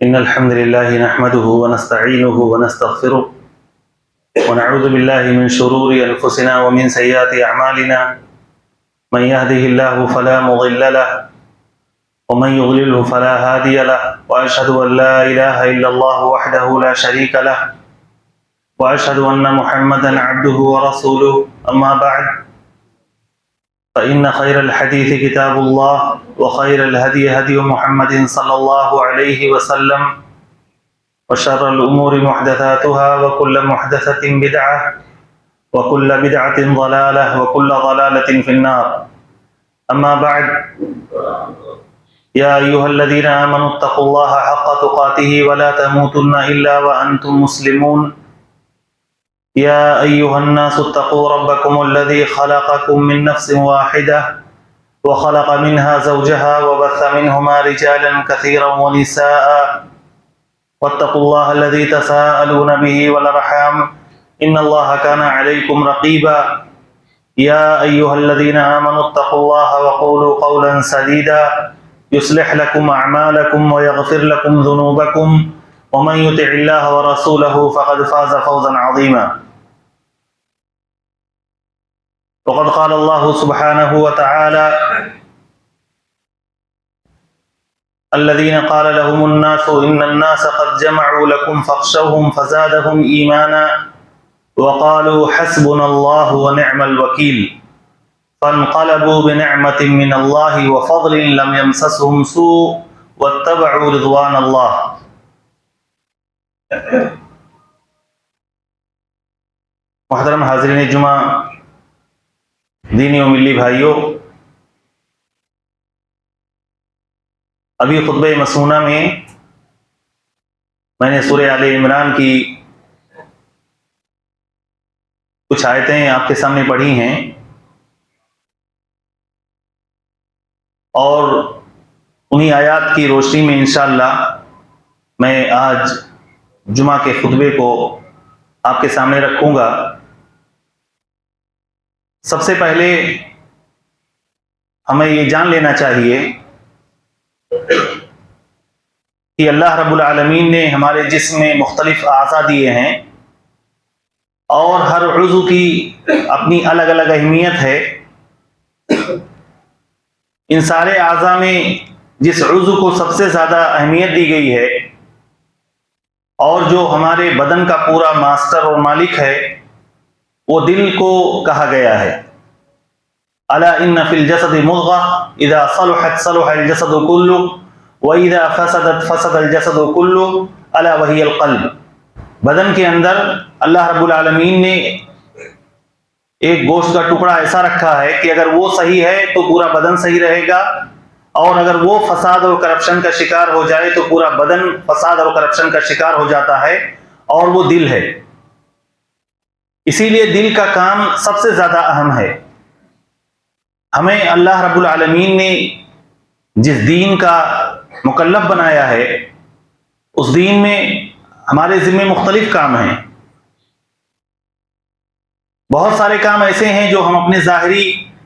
إن الحمد لله نحمده ونستعينه ونستغفره ونعوذ بالله من شرور أنفسنا ومن سيئات أعمالنا. من يهده الله فلا مضل له ومن يضلله فلا هادي له، وأشهد أن لا إله إلا الله وحده لا شريك له، وأشهد أن محمدا عبده ورسوله. أما بعد، فإن خير الحديث كتاب الله، وخير الهدي هدي محمد صلى الله عليه وسلم، وشر الأمور محدثاتها، وكل محدثة بدعة، وكل بدعة ضلالة، وكل ضلالة في النار. أما بعد، يا أيها الذين آمنوا اتقوا الله حق تقاته ولا تموتن إلا وأنتم مسلمون. يا أيها الناس اتقوا ربكم الذي خلقكم من نفس واحدة وخلق منها زوجها وبث منهما رجالا كثيرا ونساء، واتقوا الله الذي تساءلون به والأرحام إن الله كان عليكم رقيبا. يا أيها الذين آمنوا اتقوا الله وقولوا قولا سديدا يصلح لكم أعمالكم ويغفر لكم ذنوبكم، ومن يطع الله ورسوله فقد فاز فوزا عظيما. وقد قال الله سبحانه وتعالى: الذين قال لهم الناس إن الناس قد جمعوا لكم فاخشوهم فزادهم إيمانا وقالوا حسبنا الله ونعم الوكيل، فانقلبوا بنعمة من الله وفضل لم يمسسهم سوء واتبعوا رضوان الله. محترم حاضرین جمعہ، دینی و ملی بھائیوں، ابھی خطبہ مسنونہ میں نے سورہ آل عمران کی کچھ آیتیں آپ کے سامنے پڑھی ہیں، اور انہی آیات کی روشنی میں انشاءاللہ میں آج جمعہ کے خطبے کو آپ کے سامنے رکھوں گا۔ سب سے پہلے ہمیں یہ جان لینا چاہیے کہ اللہ رب العالمین نے ہمارے جسم میں مختلف اعضاء دیے ہیں، اور ہر عضو کی اپنی الگ الگ اہمیت ہے۔ ان سارے اعضاء میں جس عضو کو سب سے زیادہ اہمیت دی گئی ہے، اور جو ہمارے بدن کا پورا ماسٹر اور مالک ہے، وہ دل کو کہا گیا ہے۔ الا ان فی الجسد مضغۃ اذا صلحت صلح الجسد كله واذا فسدت فسد الجسد كله الا وهي القلب۔ بدن کے اندر اللہ رب العالمین نے ایک گوشت کا ٹکڑا ایسا رکھا ہے کہ اگر وہ صحیح ہے تو پورا بدن صحیح رہے گا، اور اگر وہ فساد اور کرپشن کا شکار ہو جائے تو پورا بدن فساد اور کرپشن کا شکار ہو جاتا ہے، اور وہ دل ہے۔ اسی لیے دل کا کام سب سے زیادہ اہم ہے۔ ہمیں اللہ رب العالمین نے جس دین کا مکلف بنایا ہے، اس دین میں ہمارے ذمہ مختلف کام ہیں۔ بہت سارے کام ایسے ہیں جو ہم اپنے ظاہری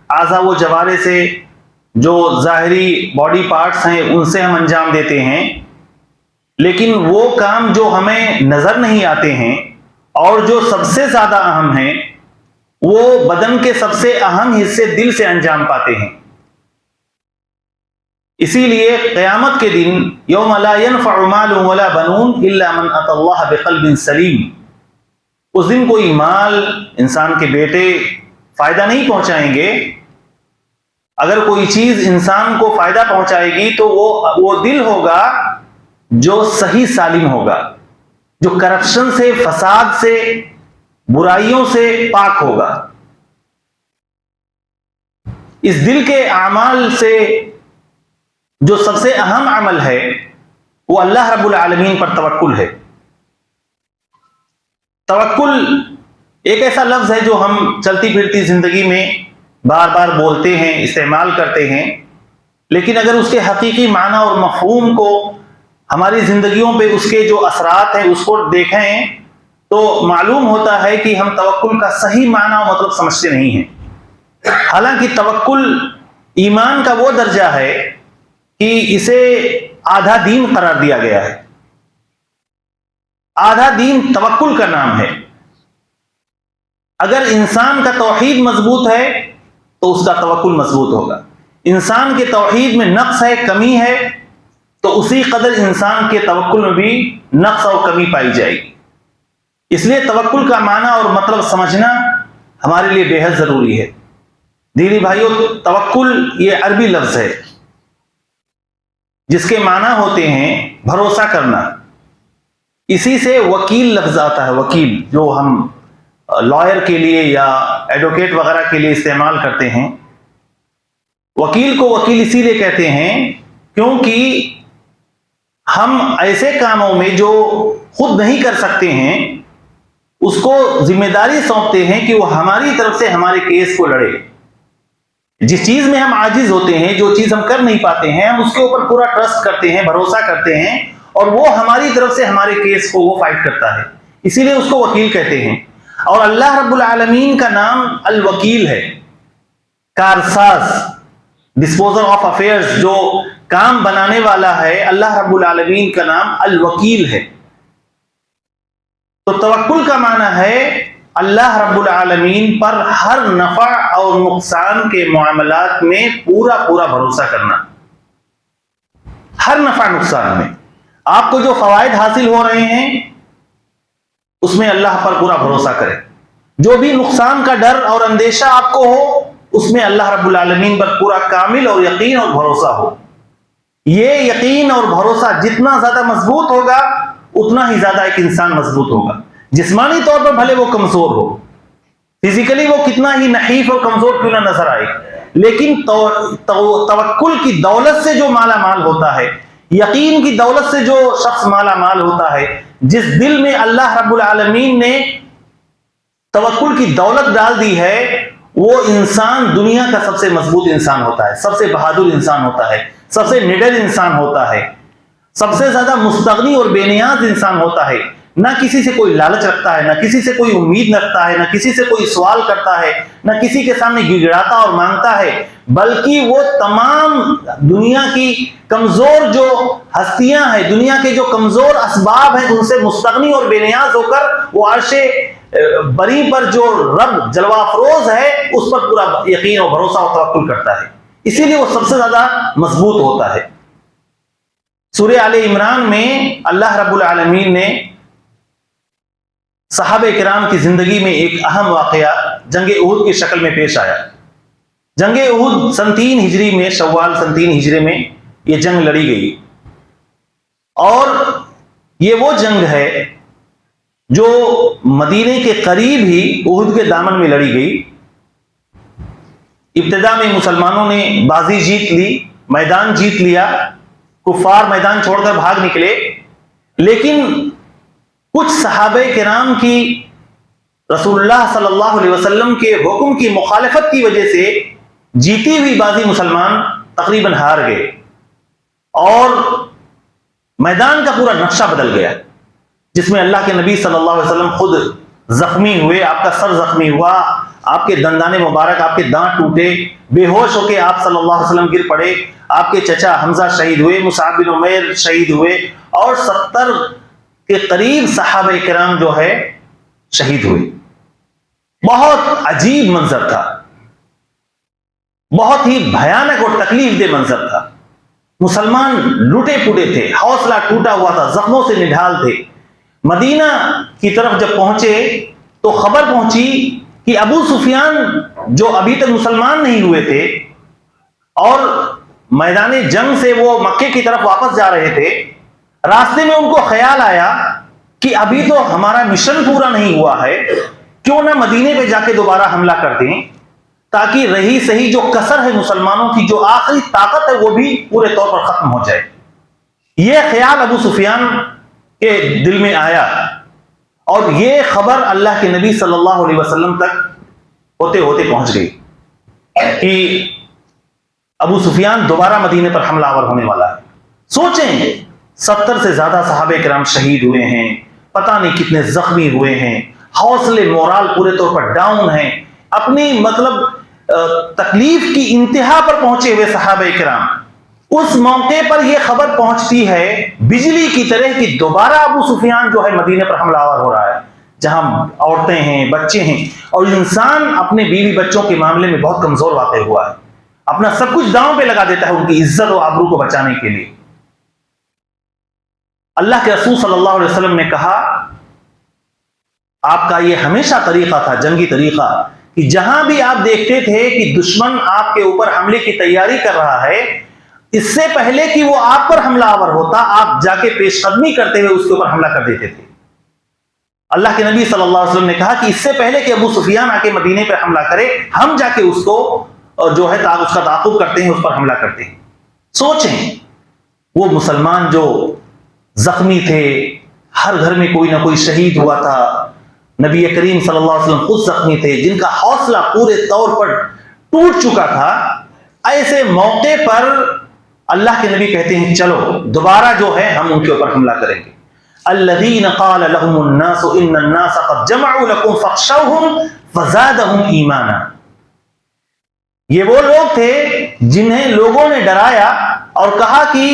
اعضاء و جوارح سے، جو ظاہری باڈی پارٹس ہیں، ان سے ہم انجام دیتے ہیں، لیکن وہ کام جو ہمیں نظر نہیں آتے ہیں اور جو سب سے زیادہ اہم ہیں، وہ بدن کے سب سے اہم حصے دل سے انجام پاتے ہیں۔ اسی لیے قیامت کے دن یوم لا ينفع مال ولا بنون الا من اتى الله بقلب سلیم، اس دن کوئی مال، انسان کے بیٹے فائدہ نہیں پہنچائیں گے۔ اگر کوئی چیز انسان کو فائدہ پہنچائے گی تو وہ دل ہوگا جو صحیح سالم ہوگا، جو کرپشن سے، فساد سے، برائیوں سے پاک ہوگا۔ اس دل کے اعمال سے جو سب سے اہم عمل ہے وہ اللہ رب العالمین پر توکل ہے۔ توکل ایک ایسا لفظ ہے جو ہم چلتی پھرتی زندگی میں بار بار بولتے ہیں، استعمال کرتے ہیں، لیکن اگر اس کے حقیقی معنی اور مفہوم کو، ہماری زندگیوں پہ اس کے جو اثرات ہیں، اس کو دیکھیں تو معلوم ہوتا ہے کہ ہم توکل کا صحیح معنی اور مطلب سمجھتے نہیں ہیں۔ حالانکہ توکل ایمان کا وہ درجہ ہے کہ اسے آدھا دین قرار دیا گیا ہے۔ آدھا دین توکل کا نام ہے. اگر انسان کا توحید مضبوط ہے تو اس کا توکل مضبوط ہوگا. انسان کے توحید میں نقص ہے، کمی ہے، تو اسی قدر انسان کے توکل میں بھی نقص اور کمی پائی جائے گی. اس لیے توکل کا معنی اور مطلب سمجھنا ہمارے لیے بے حد ضروری ہے. دینی بھائیوں، توکل یہ عربی لفظ ہے جس کے معنی ہوتے ہیں بھروسہ کرنا. اسی سے وکیل لفظ آتا ہے، وکیل جو ہم لائر کے لیے یا ایڈوکیٹ وغیرہ کے لیے استعمال کرتے ہیں. وکیل کو وکیل اسی لیے کہتے ہیں کیونکہ ہم ایسے کاموں میں جو خود نہیں کر سکتے ہیں اس کو ذمہ داری سونپتے ہیں کہ وہ ہماری طرف سے ہمارے کیس کو لڑے. جس چیز میں ہم عاجز ہوتے ہیں، جو چیز ہم کر نہیں پاتے ہیں، ہم اس کے اوپر پورا ٹرسٹ کرتے ہیں، بھروسہ کرتے ہیں، اور وہ ہماری طرف سے ہمارے کیس کو وہ فائٹ کرتا ہے. اسی لیے اس کو وکیل کہتے ہیں. اور اللہ رب العالمین کا نام الوکیل ہے، کارساز، ڈسپوزر آف افیئرز، جو کام بنانے والا ہے. اللہ رب العالمین کا نام الوکیل ہے. تو توکل کا معنی ہے اللہ رب العالمین پر ہر نفع اور نقصان کے معاملات میں پورا بھروسہ کرنا. ہر نفع نقصان میں آپ کو جو فوائد حاصل ہو رہے ہیں اس میں اللہ پر پورا بھروسہ کریں. جو بھی نقصان کا ڈر اور اندیشہ آپ کو ہو اس میں اللہ رب العالمین پر پورا کامل اور یقین اور بھروسہ ہو. یہ یقین اور بھروسہ جتنا زیادہ مضبوط ہوگا اتنا ہی زیادہ ایک انسان مضبوط ہوگا. جسمانی طور پر بھلے وہ کمزور ہو، فزیکلی وہ کتنا ہی نحیف اور کمزور کیوں نہ نظر آئے، لیکن توکل کی دولت سے جو مالا مال ہوتا ہے، یقین کی دولت سے جو شخص مالا مال ہوتا ہے، جس دل میں اللہ رب العالمین نے توکل کی دولت ڈال دی ہے، وہ انسان دنیا کا سب سے مضبوط انسان ہوتا ہے، سب سے بہادر انسان ہوتا ہے، سب سے نڈر انسان ہوتا ہے، سب سے زیادہ مستغنی اور بے نیاز انسان ہوتا ہے. نہ کسی سے کوئی لالچ رکھتا ہے، نہ کسی سے کوئی امید رکھتا ہے، نہ کسی سے کوئی سوال کرتا ہے، نہ کسی کے سامنے گڑگڑاتا اور مانگتا ہے، بلکہ وہ تمام دنیا کی کمزور جو ہستیاں ہیں، دنیا کے جو کمزور اسباب ہیں، ان سے مستغنی اور بے نیاز ہو کر وہ عرش بری پر جو رب جلوہ افروز ہے اس پر پورا یقین اور بھروسہ اور توکل کرتا ہے. اسی لیے وہ سب سے زیادہ مضبوط ہوتا ہے. سورہ آل عمران میں اللہ رب العالمین نے صحابہ کرام کی زندگی میں ایک اہم واقعہ جنگ احد کی شکل میں پیش آیا. جنگ احد سن 3 ہجری میں، شوال سن 3 ہجری میں یہ جنگ لڑی گئی، اور یہ وہ جنگ ہے جو مدینے کے قریب ہی احد کے دامن میں لڑی گئی. ابتدا میں مسلمانوں نے بازی جیت لی، میدان جیت لیا، کفار میدان چھوڑ کر بھاگ نکلے، لیکن کچھ صحابہ کرام کی رسول اللہ صلی اللہ علیہ وسلم کے حکم کی مخالفت کی وجہ سے جیتی ہوئی بازی مسلمان تقریباً ہار گئے، اور میدان کا پورا نقشہ بدل گیا، جس میں اللہ کے نبی صلی اللہ علیہ وسلم خود زخمی ہوئے، آپ کا سر زخمی ہوا، آپ کے دندان مبارک، آپ کے دانت ٹوٹے، بے ہوش ہو کے آپ صلی اللہ علیہ وسلم گر پڑے، آپ کے چچا حمزہ شہید ہوئے، مصعب بن عمیر شہید ہوئے، اور 70 کے قریب صحابہ کرام جو ہے شہید ہوئے. بہت عجیب منظر تھا، بہت ہی بھیانک اور تکلیف دہ منظر تھا. مسلمان لوٹے پوٹے تھے، حوصلہ ٹوٹا ہوا تھا، زخموں سے نڈھال تھے. مدینہ کی طرف جب پہنچے تو خبر پہنچی کہ ابو سفیان جو ابھی تک مسلمان نہیں ہوئے تھے اور میدان جنگ سے وہ مکے کی طرف واپس جا رہے تھے، راستے میں ان کو خیال آیا کہ ابھی تو ہمارا مشن پورا نہیں ہوا ہے، کیوں نہ مدینے پہ جا کے دوبارہ حملہ کر دیں، تاکہ رہی صحیح جو کسر ہے مسلمانوں کی، جو آخری طاقت ہے، وہ بھی پورے طور پر ختم ہو جائے. یہ خیال ابو سفیان کے دل میں آیا، اور یہ خبر اللہ کے نبی صلی اللہ علیہ وسلم تک ہوتے ہوتے پہنچ گئی کہ ابو سفیان دوبارہ مدینے پر حملہ آور ہونے والا ہے. سوچیں، 70 سے زیادہ صحابہ کرام شہید ہوئے ہیں، پتہ نہیں کتنے زخمی ہوئے ہیں، حوصلے مورال پورے طور پر ڈاؤن ہیں، اپنی تکلیف کی انتہا پر پہنچے ہوئے صحابہ کرام. اس موقع پر یہ خبر پہنچتی ہے بجلی کی طرح کہ دوبارہ ابو سفیان جو ہے مدینے پر حملہ آور ہو رہا ہے، جہاں عورتیں ہیں، بچے ہیں، اور انسان اپنے بیوی بچوں کے معاملے میں بہت کمزور واقع ہوا ہے، اپنا سب کچھ داؤں پہ لگا دیتا ہے ان کی عزت و آبرو کو بچانے کے لیے۔ اللہ کے رسول صلی اللہ علیہ وسلم نے کہا، آپ کا یہ ہمیشہ طریقہ تھا، جنگی طریقہ، کہ جہاں بھی آپ دیکھتے تھے کہ دشمن آپ کے اوپر حملے کی تیاری کر رہا ہے، اس سے پہلے کہ وہ آپ پر حملہ آور ہوتا، آپ جا کے پیش قدمی کرتے ہوئے اس کے اوپر حملہ کر دیتے تھے۔ اللہ کے نبی صلی اللہ علیہ وسلم نے کہا کہ اس سے پہلے کہ ابو سفیان آ کے مدینے پر حملہ کرے، ہم جا کے اس کو جو ہے اس کا تعاقب کرتے ہیں، اس پر حملہ کرتے ہیں۔ سوچیں، وہ مسلمان جو زخمی تھے، ہر گھر میں کوئی نہ کوئی شہید ہوا تھا، نبی کریم صلی اللہ علیہ وسلم خود زخمی تھے، جن کا حوصلہ پورے طور پر ٹوٹ چکا تھا، ایسے موقع پر اللہ کے نبی کہتے ہیں چلو دوبارہ جو ہے ہم ان کے اوپر حملہ کریں گے۔ الذین قال لهم الناس ان الناس قد جمعوا لكم فاخشوهم فزادهم ایمانا، یہ وہ لوگ تھے جنہیں لوگوں نے ڈرایا اور کہا کہ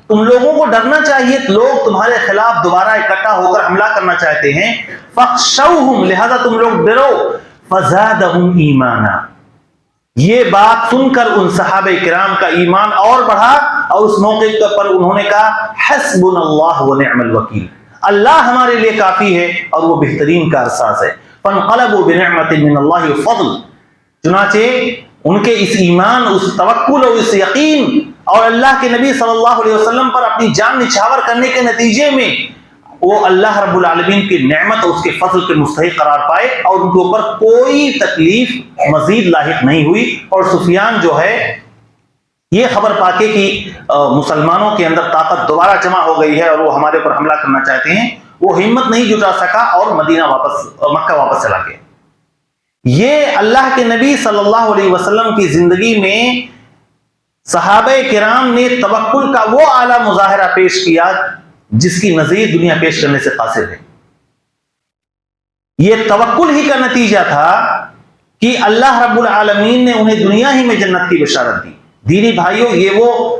تم لوگوں کو ڈرنا چاہیے، لوگ تمہارے خلاف دوبارہ اکٹھا ہو کر حملہ کرنا چاہتے ہیں، فاخشوهم، لہذا تم لوگ ڈرو، فزادهم ایمانا، یہ بات سن کر ان صحابہ کرام کا ایمان اور بڑھا، اور اس موقع پر انہوں نے کہا حسبنا اللہ ونعم الوکیل، اللہ ہمارے لیے کافی ہے اور وہ بہترین کارساز ہے۔ فانقلبوا بنعمت من اللہ وفضل، چنانچہ ان کے اس ایمان، اس توکل اور اس یقین اور اللہ کے نبی صلی اللہ علیہ وسلم پر اپنی جان نچھاور کرنے کے نتیجے میں وہ اللہ رب العالمین کی نعمت اور اس کے فضل کے مستحق قرار پائے، اور ان کے اوپر کوئی تکلیف مزید لاحق نہیں ہوئی۔ اور سفیان جو ہے یہ خبر پا کے کہ مسلمانوں کے اندر طاقت دوبارہ جمع ہو گئی ہے اور وہ ہمارے اوپر حملہ کرنا چاہتے ہیں، وہ ہمت نہیں جٹا سکا اور مکہ واپس چلا گیا۔ یہ اللہ کے نبی صلی اللہ علیہ وسلم کی زندگی میں صحابہ کرام نے توکل کا وہ اعلیٰ مظاہرہ پیش کیا جس کی نظیر دنیا پیش کرنے سے قاصر ہے۔ یہ توکل ہی کا نتیجہ تھا کہ اللہ رب العالمین نے انہیں دنیا ہی میں جنت کی بشارت دی۔ دینی بھائیوں، یہ وہ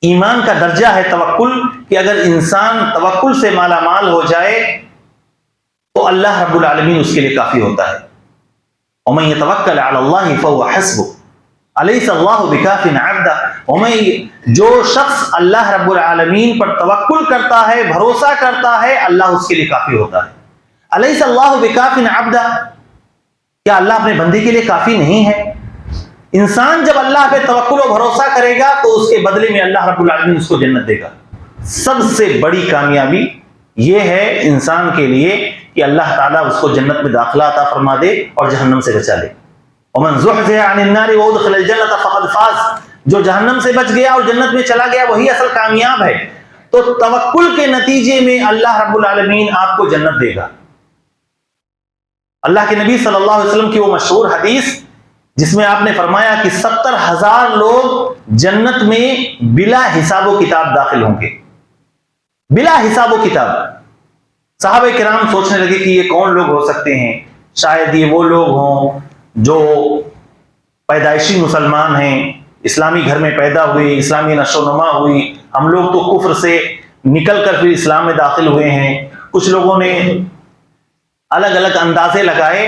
ایمان کا درجہ ہے توکل، کہ اگر انسان توکل سے مالا مال ہو جائے تو اللہ رب العالمین اس کے لیے کافی ہوتا ہے۔ وَمَن يَتَوَكَّلْ عَلَى اللَّهِ فَهُوَ حَسْبُهُ أَلَيْسَ اللَّهُ بِكَافٍ عَبْدَهُ، جو شخص اللہ رب العالمین پر توکل کرتا ہے، بھروسہ کرتا ہے، اللہ اس کے لیے کافی ہوتا ہے۔ أَلَيْسَ اللَّهُ بِكَافٍ عَبْدَهُ، کیا اللہ اپنے بندے کے لیے کافی نہیں ہے؟ انسان جب اللہ پہ توکل و بھروسہ کرے گا تو اس کے بدلے میں اللہ رب العالمین اس کو جنت دے گا۔ سب سے بڑی کامیابی یہ ہے انسان کے لیے کہ اللہ تعالیٰ اس کو جنت میں داخلہ عطا فرما دے اور جہنم سے بچا لے۔ ومن زحزح عن النار وادخل الجنة فقد فاز، جو جہنم سے بچ گیا اور جنت میں چلا گیا وہی اصل کامیاب ہے۔ تو توکل کے نتیجے میں اللہ رب العالمین آپ کو جنت دے گا۔ اللہ کے نبی صلی اللہ علیہ وسلم کی وہ مشہور حدیث جس میں آپ نے فرمایا کہ 70,000 لوگ جنت میں بلا حساب و کتاب داخل ہوں گے، بلا حساب و کتاب۔ صحابہ کرام سوچنے لگے کہ یہ کون لوگ ہو سکتے ہیں؟ شاید یہ وہ لوگ ہوں جو پیدائشی مسلمان ہیں، اسلامی گھر میں پیدا ہوئے، اسلامی نشو و نما ہوئی، ہم لوگ تو کفر سے نکل کر پھر اسلام میں داخل ہوئے ہیں۔ کچھ لوگوں نے الگ الگ اندازے لگائے،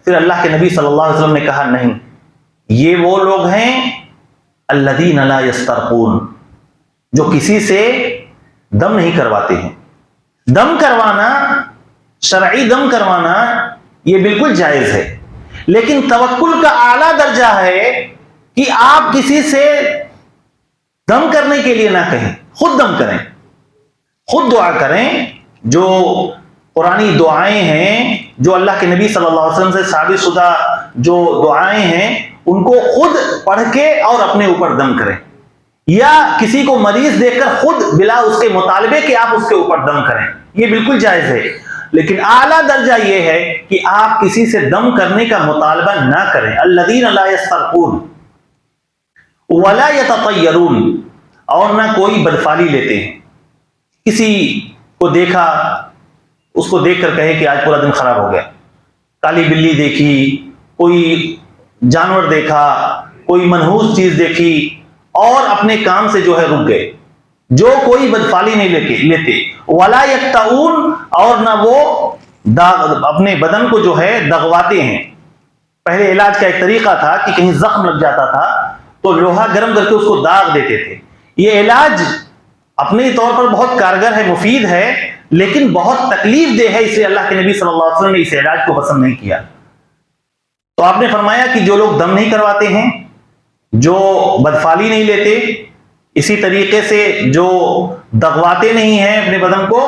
پھر اللہ کے نبی صلی اللہ علیہ وسلم نے کہا نہیں، یہ وہ لوگ ہیں الذین لا یسترقون، جو کسی سے دم نہیں کرواتے ہیں۔ دم کروانا، شرعی دم کروانا یہ بالکل جائز ہے، لیکن توکل کا اعلیٰ درجہ ہے کہ آپ کسی سے دم کرنے کے لیے نہ کہیں، خود دم کریں، خود دعا کریں۔ جو قرآنی دعائیں ہیں، جو اللہ کے نبی صلی اللہ علیہ وسلم سے ثابت شدہ جو دعائیں ہیں، ان کو خود پڑھ کے اور اپنے اوپر دم کریں، یا کسی کو مریض دیکھ کر خود بلا اس کے مطالبے کہ آپ اس کے اوپر دم کریں، یہ بالکل جائز ہے۔ لیکن اعلیٰ درجہ یہ ہے کہ آپ کسی سے دم کرنے کا مطالبہ نہ کریں۔ الذین لا یسترقون ولا یتطیرون، اور نہ کوئی بدفالی لیتے ہیں۔ کسی کو دیکھا، اس کو دیکھ کر کہے کہ آج پورا دن خراب ہو گیا، کالی بلی دیکھی، کوئی جانور دیکھا، کوئی منحوس چیز دیکھی، اور اپنے کام سے جو ہے رک گئے، جو کوئی بدفعلی نہیں لیتے، ولا یکتؤون، اور نہ وہ اپنے بدن کو جو ہے دغواتے ہیں۔ پہلے علاج کا ایک طریقہ تھا کہ کہیں زخم لگ جاتا تھا تو لوہا گرم کر کے اس کو داغ دیتے تھے۔ یہ علاج اپنے طور پر بہت کارگر ہے، مفید ہے، لیکن بہت تکلیف دہ ہے، اس لیے اللہ کے نبی صلی اللہ علیہ وسلم نے اس علاج کو پسند نہیں کیا۔ تو آپ نے فرمایا کہ جو لوگ دم نہیں کرواتے ہیں، جو بدفعلی نہیں لیتے، اسی طریقے سے جو دغواتے نہیں ہیں اپنے بدن کو،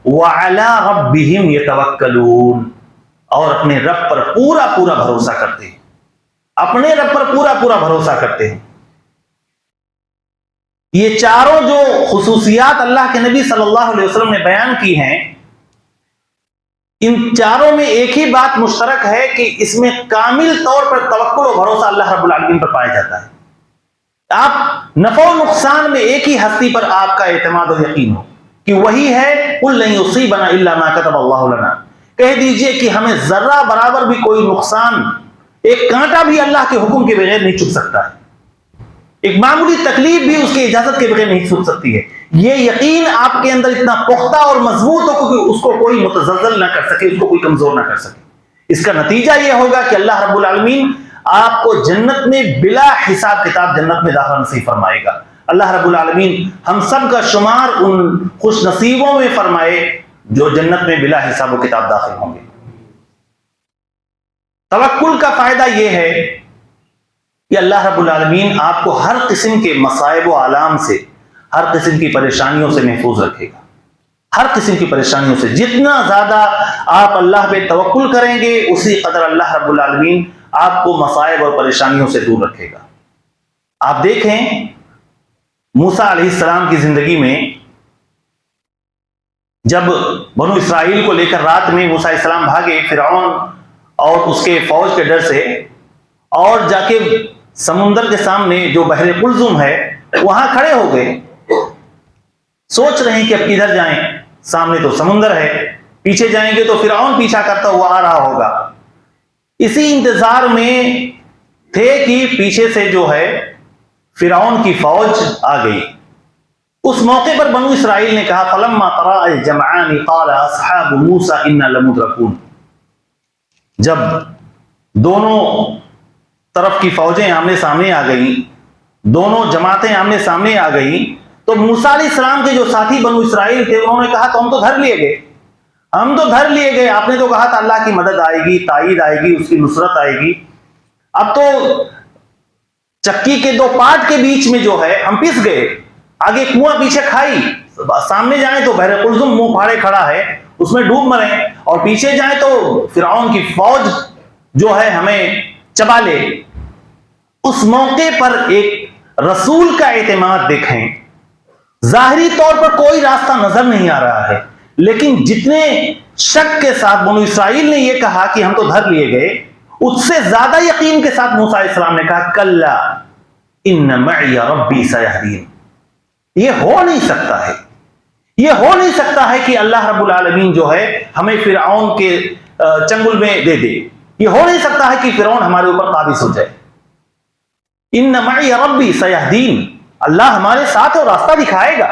وَعَلَىٰ رَبِّهِمْ يَتَوَكَّلُونَ، اور اپنے رب پر پورا پورا بھروسہ کرتے ہیں، اپنے رب پر پورا پورا بھروسہ کرتے ہیں۔ یہ چاروں جو خصوصیات اللہ کے نبی صلی اللہ علیہ وسلم نے بیان کی ہیں، ان چاروں میں ایک ہی بات مشترک ہے کہ اس میں کامل طور پر توکل و بھروسہ اللہ رب العالمین پر پایا جاتا ہے۔ آپ نفع و نقصان میں ایک ہی ہستی پر آپ کا اعتماد و یقین ہو کہ وہی ہے، قُل لَن يُصِيبَنَا إِلَّا مَا كَتَبَ اللَّهُ لَنَا، کہہ دیجئے کہ ہمیں ذرہ برابر بھی کوئی نقصان، ایک کانٹا بھی اللہ کے حکم کے بغیر نہیں چھپ سکتا ہے، ایک معمولی تکلیف بھی اس کی اجازت کے بغیر نہیں چھپ سکتی ہے۔ یہ یقین آپ کے اندر اتنا پختہ اور مضبوط ہو کہ اس کو کوئی متزلزل نہ کر سکے، اس کو کوئی کمزور نہ کر سکے۔ اس کا نتیجہ یہ ہوگا کہ اللہ رب العالمین آپ کو جنت میں بلا حساب کتاب جنت میں داخلہ نصیب فرمائے گا۔ اللہ رب العالمین ہم سب کا شمار ان خوش نصیبوں میں فرمائے جو جنت میں بلا حساب و کتاب داخل ہوں گے۔ توکل کا فائدہ یہ ہے کہ اللہ رب العالمین آپ کو ہر قسم کے مصائب و آلام سے، ہر قسم کی پریشانیوں سے محفوظ رکھے گا۔ ہر قسم کی پریشانیوں سے جتنا زیادہ آپ اللہ پہ توکل کریں گے، اسی قدر اللہ رب العالمین آپ کو مصائب اور پریشانیوں سے دور رکھے گا۔ آپ دیکھیں موسیٰ علیہ السلام کی زندگی میں جب بنو اسرائیل کو لے کر رات میں موسیٰ علیہ السلام بھاگے فرعون اور اس کے فوج کے ڈر سے، اور جا کے سمندر کے سامنے جو بحر قلزم ہے وہاں کھڑے ہو گئے، سوچ رہے ہیں کہ اب کدھر جائیں، سامنے تو سمندر ہے، پیچھے جائیں گے تو فرعون پیچھا کرتا ہوا آ رہا ہوگا۔ اسی انتظار میں تھے کہ پیچھے سے جو ہے فرعون کی فوج آ گئی۔ اس موقع پر بنو اسرائیل نے کہا فَلَمَّا تَرَاءَ الْجَمْعَانِ قَالَ أَصْحَابُ مُوسَىٰ إِنَّا لَمُدْرَكُونَ، جب دونوں طرف کی فوجیں آمنے سامنے آ گئیں، دونوں جماعتیں آمنے سامنے آ گئیں، تو موسیٰ علیہ السلام کے جو ساتھی بنو اسرائیل تھے انہوں نے کہا تو ہم تو دھر لیے گئے، ہم تو دھر لیے گئے، آپ نے تو کہا تھا اللہ کی مدد آئے گی، تائید آئے گی، اس کی نصرت آئے گی، اب تو چکی کے دو پاٹ کے بیچ میں جو ہے ہم پس گئے، آگے کنواں پیچھے کھائی، سامنے جائیں تو بحر قلزم منہ پھاڑے کھڑا ہے، اس میں ڈوب مریں، اور پیچھے جائیں تو فرعون کی فوج جو ہے ہمیں چبا لے۔ اس موقع پر ایک رسول کا اعتماد دیکھیں، ظاہری طور پر کوئی راستہ نظر نہیں آ رہا ہے، لیکن جتنے شک کے ساتھ بنو اسرائیل نے یہ کہا کہ ہم تو دھر لیے گئے، اس سے زیادہ یقین کے ساتھ موسیٰ علیہ السلام نے کہا کلا ان معی ربی سیہدین۔ یہ ہو نہیں سکتا ہے، یہ ہو نہیں سکتا ہے کہ اللہ رب العالمین جو ہے ہمیں فرعون کے چنگل میں دے دے، یہ ہو نہیں سکتا ہے کہ فرعون ہمارے اوپر قابض ہو جائے۔ ان معی ربی سیہدین، اللہ ہمارے ساتھ اور راستہ دکھائے گا۔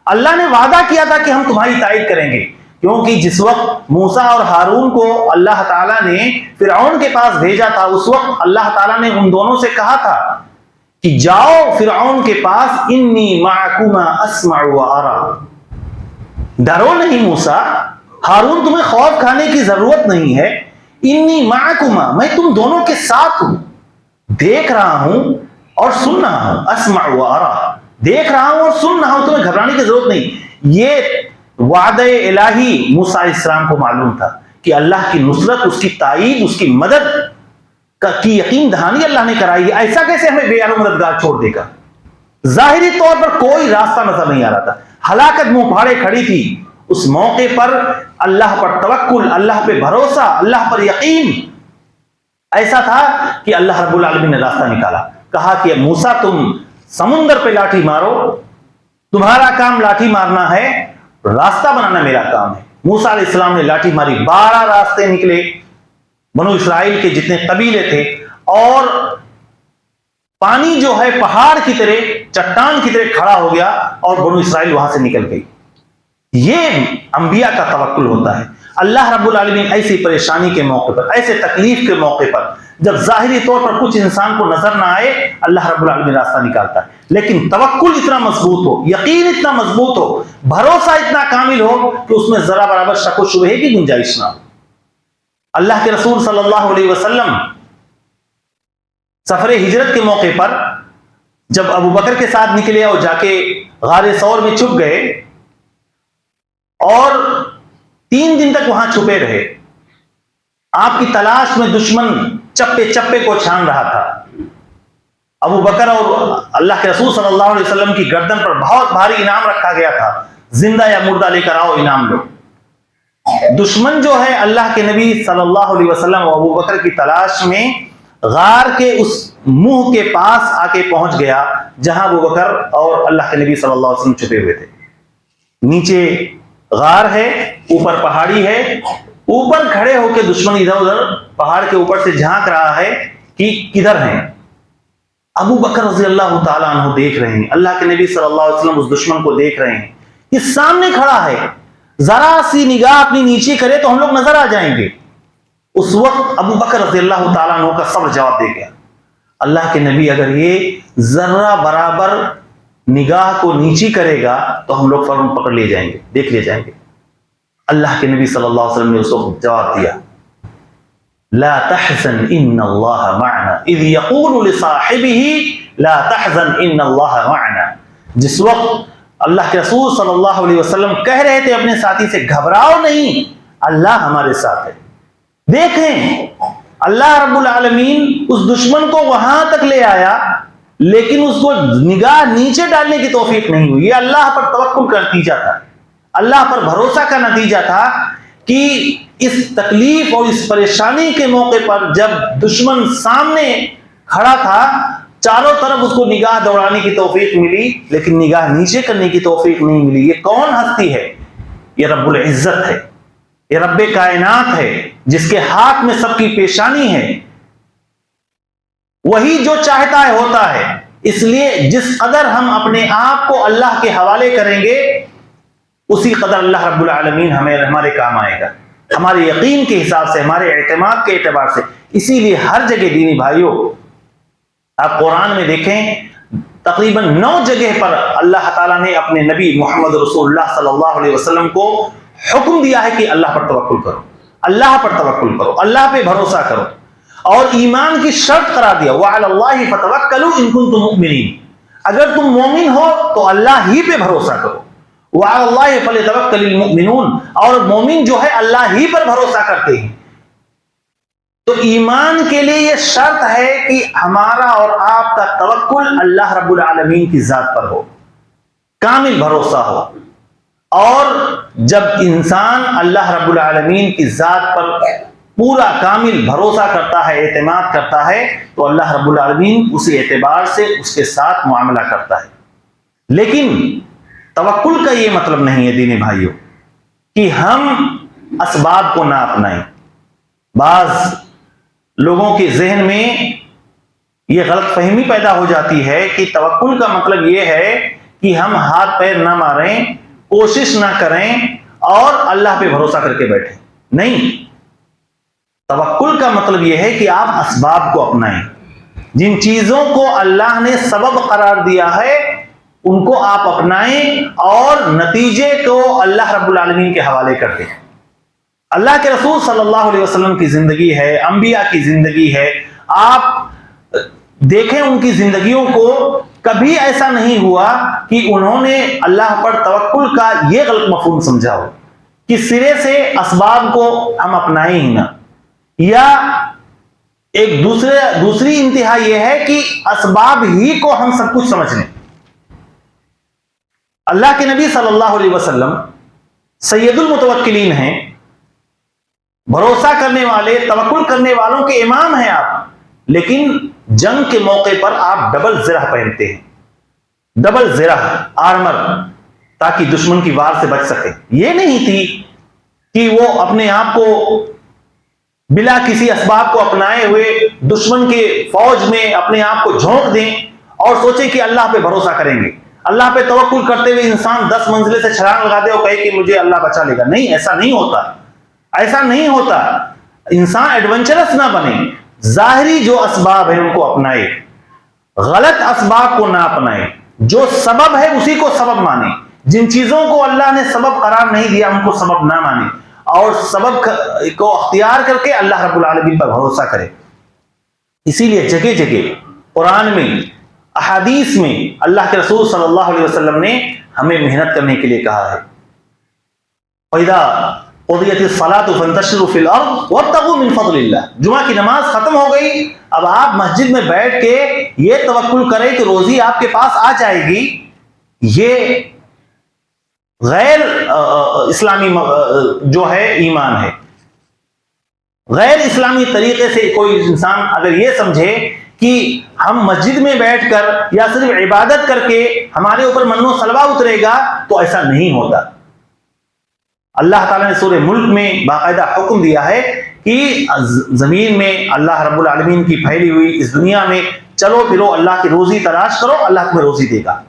اللہ نے وعدہ کیا تھا کہ ہم تمہاری تائید کریں گے، کیونکہ جس وقت موسیٰ اور ہارون کو اللہ تعالیٰ نے فرعون کے پاس بھیجا تھا، اس وقت اللہ تعالیٰ نے ان دونوں سے کہا تھا کہ جاؤ فرعون کے پاس، انی معکما اسمع و ارى، ڈرو نہیں موسیٰ، ہارون تمہیں خوف کھانے کی ضرورت نہیں ہے، انی معکما، میں تم دونوں کے ساتھ ہوں، دیکھ رہا ہوں اور سن رہا ہوں، اسمع و ارى، دیکھ رہا ہوں اور سن رہا ہوں، تمہیں گھبرانے کی ضرورت نہیں۔ یہ وعدہ الہی موسیٰ علیہ السلام کو معلوم تھا کہ اللہ کی نصرت، اس کی تائید، اس کی مدد کی یقین دہانی اللہ نے کرائی ہے، ایسا کیسے ہمیں بے یار و مددگار چھوڑ دے گا۔ ظاہری طور پر کوئی راستہ نظر نہیں آ رہا تھا، ہلاکت منہ پھاڑے کھڑی تھی، اس موقع پر اللہ پر توکل، اللہ پہ بھروسہ، اللہ پر یقین ایسا تھا کہ اللہ رب العالمین نے راستہ نکالا، کہا کہ موسیٰ تم سمندر پہ لاٹھی مارو، تمہارا کام لاٹھی مارنا ہے، راستہ بنانا میرا کام ہے۔ موسیٰ علیہ السلام نے لاٹھی ماری، 12 راستے نکلے، بنو اسرائیل کے جتنے قبیلے تھے اور پانی جو ہے پہاڑ کی طرح، چٹان کی طرح کھڑا ہو گیا اور بنو اسرائیل وہاں سے نکل گئی۔ یہ انبیاء کا توکل ہوتا ہے۔ اللہ رب العالمین ایسی پریشانی کے موقع پر، ایسے تکلیف کے موقع پر، جب ظاہری طور پر کچھ انسان کو نظر نہ آئے، اللہ رب العالمین راستہ نکالتا ہے۔ لیکن توکل اتنا مضبوط ہو، یقین اتنا مضبوط ہو، بھروسہ اتنا کامل ہو کہ اس میں ذرا برابر شک و شبہے کی گنجائش نہ ہو۔ اللہ کے رسول صلی اللہ علیہ وسلم سفر ہجرت کے موقع پر جب ابو بکر کے ساتھ نکلے اور جا کے غار ثور میں چھپ گئے اور 3 دن تک وہاں چھپے رہے، آپ کی تلاش میں دشمن چپے چپے کو چھان رہا تھا۔ ابو بکر اور اللہ کے رسول صلی اللہ علیہ وسلم کی گردن پر بہت بھاری انعام رکھا گیا تھا، زندہ یا مردہ لے کر آؤ انعام لو۔ دشمن جو ہے اللہ کے نبی صلی اللہ علیہ وسلم اور ابو بکر کی تلاش میں غار کے اس منہ کے پاس آ کے پہنچ گیا جہاں ابو بکر اور اللہ کے نبی صلی اللہ علیہ وسلم چھپے ہوئے تھے۔ نیچے غار ہے، اوپر پہاڑی ہے، اوپر کھڑے ہو کے دشمن ادھر ادھر پہاڑ کے اوپر سے جھانک رہا ہے کہ کدھر ہیں۔ ابو بکر رضی اللہ تعالیٰ عنہ دیکھ رہے ہیں، اللہ کے نبی صلی اللہ علیہ وسلم اس دشمن کو دیکھ رہے ہیں، یہ سامنے کھڑا ہے، ذرا سی نگاہ اپنی نیچے کرے تو ہم لوگ نظر آ جائیں گے۔ اس وقت ابو بکر رضی اللہ تعالیٰ عنہ کا صبر جواب دے گیا، اللہ کے نبی اگر یہ ذرہ برابر نگاہ کو نیچی کرے گا تو ہم لوگ فوراً پکڑ لیے جائیں گے، دیکھ لیے جائیں گے۔ اللہ کے نبی صلی اللہ علیہ وسلم نے اس وقت جواب دیا، لا تحزن ان اللہ معنا اذ یقول لصاحبہ لا تحزن ان اللہ معنا۔ جس وقت اللہ کے رسول صلی اللہ علیہ وسلم کہہ رہے تھے اپنے ساتھی سے، گھبراؤ نہیں، اللہ ہمارے ساتھ ہے۔ دیکھیں اللہ رب العالمین اس دشمن کو وہاں تک لے آیا لیکن اس کو نگاہ نیچے ڈالنے کی توفیق نہیں ہوئی۔ یہ اللہ پر توکل کا نتیجہ تھا، اللہ پر بھروسہ کا نتیجہ تھا کہ اس تکلیف اور اس پریشانی کے موقع پر جب دشمن سامنے کھڑا تھا، چاروں طرف اس کو نگاہ دوڑانے کی توفیق ملی لیکن نگاہ نیچے کرنے کی توفیق نہیں ملی۔ یہ کون ہستی ہے؟ یہ رب العزت ہے، یہ رب کائنات ہے، جس کے ہاتھ میں سب کی پیشانی ہے۔ وہی جو چاہتا ہے ہوتا ہے۔ اس لیے جس قدر ہم اپنے آپ کو اللہ کے حوالے کریں گے اسی قدر اللہ رب العالمین ہمارے کام آئے گا، ہمارے یقین کے حساب سے، ہمارے اعتماد کے اعتبار سے۔ اسی لیے ہر جگہ دینی بھائیوں، آپ قرآن میں دیکھیں تقریباً 9 جگہ پر اللہ تعالیٰ نے اپنے نبی محمد رسول اللہ صلی اللہ علیہ وسلم کو حکم دیا ہے کہ اللہ پر توکل کرو، اللہ پر توکل کرو، اللہ پہ بھروسہ کرو، اور ایمان کی شرط قرار دیا، وَعَلَى اللَّهِ فَتَوَكَّلُوا إِن كُنتُم مُؤْمِنِينَ۔ اگر تم مومن ہو تو اللہ ہی پہ بھروسہ کرو، وَعَلَى اللَّهِ فَلْيَتَوَكَّلِ الْمُؤْمِنُونَ، اور مومن جو ہے اللہ ہی پر بھروسہ کرتے ہیں۔ تو ایمان کے لیے یہ شرط ہے کہ ہمارا اور آپ کا توکل اللہ رب العالمین کی ذات پر ہو، کامل بھروسہ ہو۔ اور جب انسان اللہ رب العالمین کی ذات پر پورا کامل بھروسہ کرتا ہے، اعتماد کرتا ہے، تو اللہ رب العالمین اسی اعتبار سے اس کے ساتھ معاملہ کرتا ہے۔ لیکن توکل کا یہ مطلب نہیں ہے دینی بھائیوں کہ ہم اسباب کو نہ اپنائیں۔ بعض لوگوں کے ذہن میں یہ غلط فہمی پیدا ہو جاتی ہے کہ توکل کا مطلب یہ ہے کہ ہم ہاتھ پیر نہ ماریں، کوشش نہ کریں اور اللہ پہ بھروسہ کر کے بیٹھیں۔ نہیں، توکل کا مطلب یہ ہے کہ آپ اسباب کو اپنائیں، جن چیزوں کو اللہ نے سبب قرار دیا ہے ان کو آپ اپنائیں اور نتیجے کو اللہ رب العالمین کے حوالے کر دیں۔ اللہ کے رسول صلی اللہ علیہ وسلم کی زندگی ہے، انبیاء کی زندگی ہے، آپ دیکھیں ان کی زندگیوں کو، کبھی ایسا نہیں ہوا کہ انہوں نے اللہ پر توکل کا یہ غلط مفہوم سمجھا ہو کہ سرے سے اسباب کو ہم اپنائیں ہی نہ، یا ایک دوسری انتہا یہ ہے کہ اسباب ہی کو ہم سب کچھ سمجھ لیں۔ اللہ کے نبی صلی اللہ علیہ وسلم سید المتوکلین ہیں، بھروسہ کرنے والے، توکل کرنے والوں کے امام ہیں آپ، لیکن جنگ کے موقع پر آپ ڈبل زرہ پہنتے ہیں، ڈبل زرہ آرمر، تاکہ دشمن کی وار سے بچ سکے۔ یہ نہیں تھی کہ وہ اپنے آپ کو بلا کسی اسباب کو اپنائے ہوئے دشمن کے فوج میں اپنے آپ کو جھونک دیں اور سوچیں کہ اللہ پہ بھروسہ کریں گے. اللہ پہ توکل کرتے ہوئے انسان 10 منزلیں سے چھلانگ لگا دے اور کہے کہ مجھے اللہ بچا لے گا. نہیں، ایسا نہیں ہوتا، ایسا نہیں ہوتا. انسان ایڈونچرس نہ بنے، ظاہری جو اسباب ہیں ان کو اپنائے، غلط اسباب کو نہ اپنائے. جو سبب ہے اسی کو سبب مانے. جن چیزوں کو اللہ نے سبب قرار نہیں دیا ان کو سبب نہ مانے، اور سبب کو اختیار کر کے اللہ رب العالمین پر بھروسہ کرے. اسی لیے جگہ جگہ قرآن میں، احادیث میں اللہ کے رسول صلی اللہ علیہ وسلم نے ہمیں محنت کرنے کے لیے کہا ہے. فَإِذَا قُضِيَتِ الصَّلَاةُ فَانْتَشِرُوا فِي الْأَرْضِ وَابْتَغُوا مِنْ فَضْلِ اللَّهِ. جمعہ کی نماز ختم ہو گئی، اب آپ مسجد میں بیٹھ کے یہ توکل کریں کہ روزی آپ کے پاس آ جائے گی. یہ غیر اسلامی جو ہے ایمان ہے. غیر اسلامی طریقے سے کوئی انسان اگر یہ سمجھے کہ ہم مسجد میں بیٹھ کر یا صرف عبادت کر کے ہمارے اوپر من و سلوہ اترے گا، تو ایسا نہیں ہوتا. اللہ تعالیٰ نے سورہ ملک میں باقاعدہ حکم دیا ہے کہ زمین میں اللہ رب العالمین کی پھیلی ہوئی اس دنیا میں چلو پھرو، اللہ کی روزی تلاش کرو، اللہ تمہیں روزی دے گا.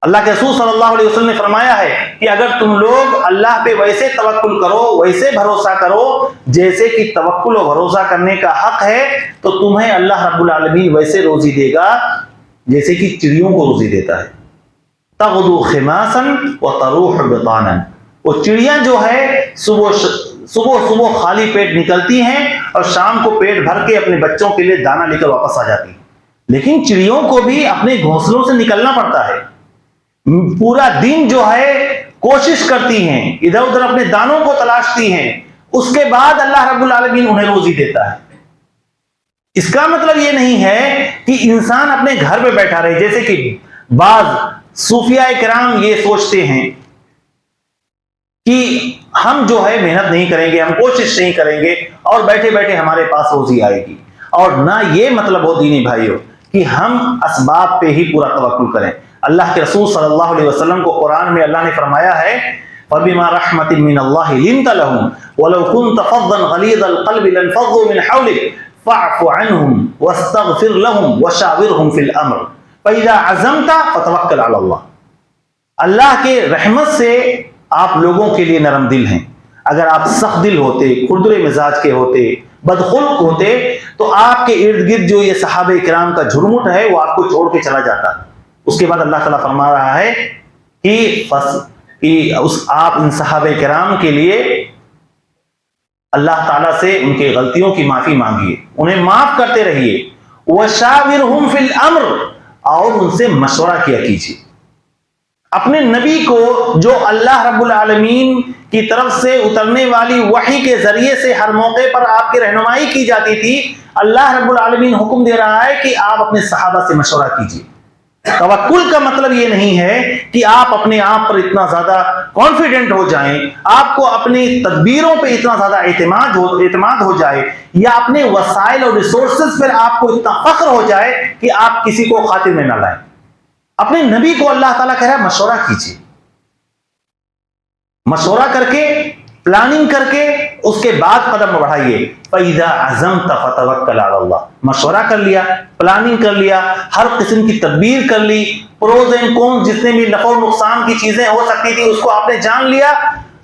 اللہ کے رسول صلی اللہ علیہ وسلم نے فرمایا ہے کہ اگر تم لوگ اللہ پہ ویسے توکل کرو، ویسے بھروسہ کرو جیسے کہ توکل و بھروسہ کرنے کا حق ہے، تو تمہیں اللہ رب العالمین ویسے روزی دے گا جیسے کہ چڑیوں کو روزی دیتا ہے. تغدو خماسا وتروح بطانا. وہ چڑیاں جو ہے صبح خالی پیٹ نکلتی ہیں اور شام کو پیٹ بھر کے اپنے بچوں کے لیے دانہ لے کر واپس آ جاتی ہیں. لیکن چڑیوں کو بھی اپنے گھونسلوں سے نکلنا پڑتا ہے. پورا دن جو ہے کوشش کرتی ہیں، ادھر ادھر اپنے دانوں کو تلاشتی ہیں، اس کے بعد اللہ رب العالمین انہیں روزی دیتا ہے. اس کا مطلب یہ نہیں ہے کہ انسان اپنے گھر پہ بیٹھا رہے، جیسے کہ بعض صوفیاء کرام یہ سوچتے ہیں کہ ہم جو ہے محنت نہیں کریں گے، ہم کوشش نہیں کریں گے اور بیٹھے بیٹھے ہمارے پاس روزی آئے گی. اور نہ یہ مطلب ہو دینی بھائیوں کہ ہم اسباب پہ ہی پورا توکل کریں. اللہ کے رسول صلی اللہ علیہ وسلم کو قرآن میں اللہ نے فرمایا ہے فَبِمَا رَحْمَةٍ مِّنَ اللَّهِ لِنْتَ لَهُمْ وَلَوْ كُنْتَ فَظًّا غَلِيظَ الْقَلْبِ لَانفَضُّوا مِنْ حَوْلِكَ فَاعْفُ عَنْهُمْ وَاسْتَغْفِرْ لَهُمْ وَشَاوِرْهُمْ فِي الْأَمْرِ فَإِذَا عَزَمْتَ فَتَوَكَّلْ عَلَى اللَّهِ. اللہ کے رحمت سے آپ لوگوں کے لیے نرم دل ہیں. اگر آپ سخت دل ہوتے، کھردرے مزاج کے ہوتے، بدخلق ہوتے، تو آپ کے ارد گرد جو یہ صحابہ کرام کا جھرمٹ ہے وہ آپ کو چھوڑ کے چلا جاتا. اس کے بعد اللہ تعالیٰ فرما رہا ہے کہ آپ ان صحابہ کرام کے لیے اللہ تعالیٰ سے ان کے غلطیوں کی معافی مانگیے، انہیں معاف کرتے رہیے. وَشَاوِرْهُمْ فِي الْأَمْرِ، اور ان سے مشورہ کیا کیجیے. اپنے نبی کو جو اللہ رب العالمین کی طرف سے اترنے والی وحی کے ذریعے سے ہر موقع پر آپ کی رہنمائی کی جاتی تھی، اللہ رب العالمین حکم دے رہا ہے کہ آپ اپنے صحابہ سے مشورہ کیجیے. توکل کا مطلب یہ نہیں ہے کہ آپ اپنے آپ پر اتنا زیادہ کانفیڈنٹ ہو جائیں، آپ کو اپنی تدبیروں پہ اتنا زیادہ اعتماد ہو جائے، یا اپنے وسائل اور ریسورسز پر آپ کو اتنا فخر ہو جائے کہ آپ کسی کو خاطر میں نہ لائیں. اپنے نبی کو اللہ تعالیٰ کہہ رہا ہے مشورہ کیجیے. مشورہ کر کے، پلاننگ کر کے اس کے بعد قدم بڑھائیے. فَإِذَا عَزَمْتَ فَتَوَكَّلْ عَلَى اللَّهِ. مشورہ کر لیا، پلاننگ کر لیا، ہر قسم کی تدبیر کر لی، پروز اینڈ کونز جتنے بھی نفع و نقصان کی چیزیں ہو سکتی تھی اس کو آپ نے جان لیا،